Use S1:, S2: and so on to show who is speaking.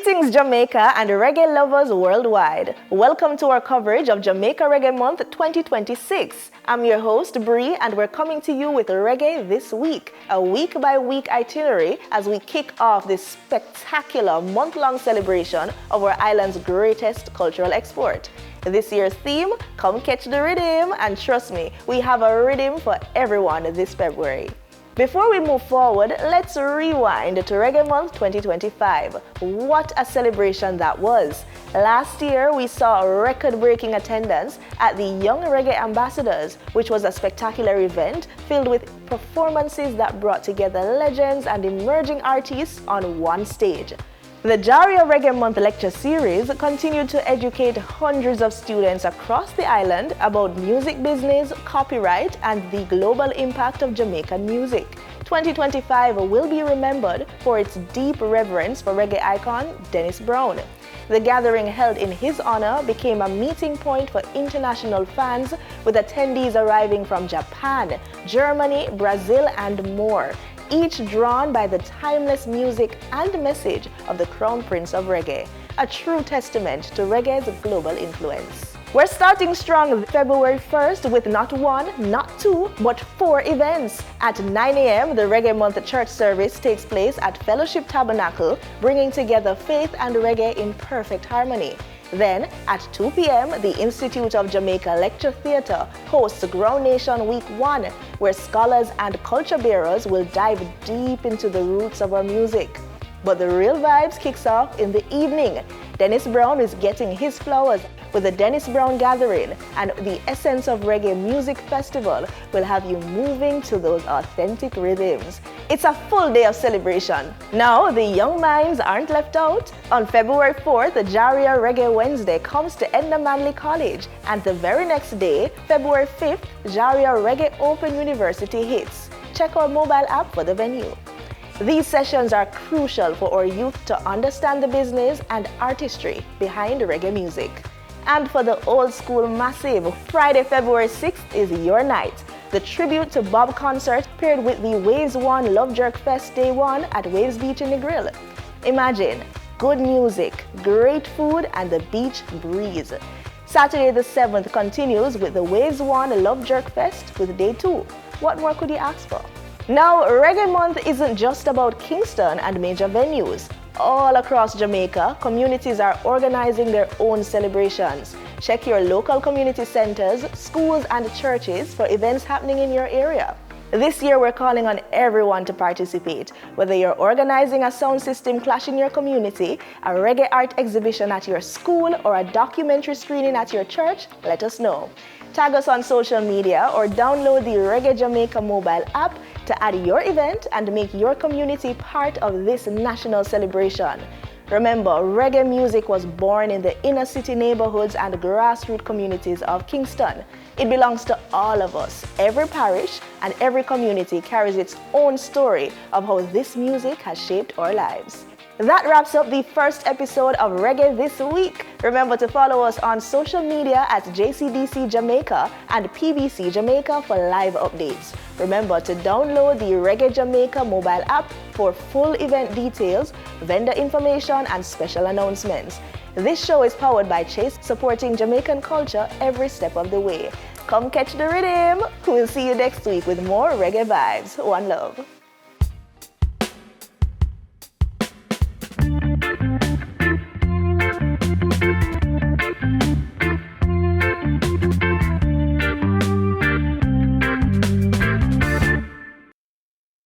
S1: Greetings, Jamaica and reggae lovers worldwide. Welcome to our coverage of Jamaica Reggae Month 2026. I'm your host, Bree, and we're coming to you with Reggae This Week, a week-by-week itinerary as we kick off this spectacular month-long celebration of our island's greatest cultural export. This year's theme, come catch the rhythm, and trust me, we have a rhythm for everyone this February. Before we move forward, let's rewind to Reggae Month 2025. What a celebration that was! Last year, we saw a record-breaking attendance at the Young Reggae Ambassadors, which was a spectacular event filled with performances that brought together legends and emerging artists on one stage. The Jaria Reggae Month lecture series continued to educate hundreds of students across the island about music business, copyright, and the global impact of Jamaican music. 2025 will be remembered for its deep reverence for reggae icon Dennis Brown. The gathering held in his honor became a meeting point for international fans, with attendees arriving from Japan, Germany, Brazil, and more, each drawn by the timeless music and message of the Crown Prince of Reggae, a true testament to reggae's global influence. We're starting strong February 1st with not one, not two, but 4 events. At 9 a.m., the Reggae Month church service takes place at Fellowship Tabernacle, bringing together faith and reggae in perfect harmony. Then, at 2 p.m., the Institute of Jamaica Lecture Theatre hosts Ground Nation Week 1, where scholars and culture bearers will dive deep into the roots of our music. But the real vibes kicks off in the evening. Dennis Brown is getting his flowers with the Dennis Brown Gathering, and the Essence of Reggae Music Festival will have you moving to those authentic rhythms. It's a full day of celebration. Now, the young minds aren't left out. On February 4th, the Jaria Reggae Wednesday comes to Edna Manley College, and the very next day, February 5th, Jaria Reggae Open University hits. Check our mobile app for the venue. These sessions are crucial for our youth to understand the business and artistry behind reggae music. And for the old school massive, Friday, February 6th is your night. The Tribute to Bob concert paired with the Waves 1 Love Jerk Fest Day 1 at Waves Beach in the Grill. Imagine good music, great food, and the beach breeze. Saturday the 7th continues with the Waves 1 Love Jerk Fest with Day 2. What more could you ask for? Now, Reggae Month isn't just about Kingston and major venues. All across Jamaica, communities are organizing their own celebrations. Check your local community centers, schools, and churches for events happening in your area. This year, we're calling on everyone to participate. Whether you're organizing a sound system clash in your community, a reggae art exhibition at your school, or a documentary screening at your church, let us know. Tag us on social media or download the Reggae Jamaica mobile app to add your event and make your community part of this national celebration. Remember, reggae music was born in the inner city neighborhoods and grassroots communities of Kingston. It belongs to all of us. Every parish and every community carries its own story of how this music has shaped our lives. That wraps up the first episode of Reggae This Week. Remember to follow us on social media at JCDC Jamaica and PBCJamaica for live updates. Remember to download the Reggae Jamaica mobile app for full event details, vendor information, and special announcements. This show is powered by Chase, supporting Jamaican culture every step of the way. Come catch the rhythm. We'll see you next week with more reggae vibes. One love.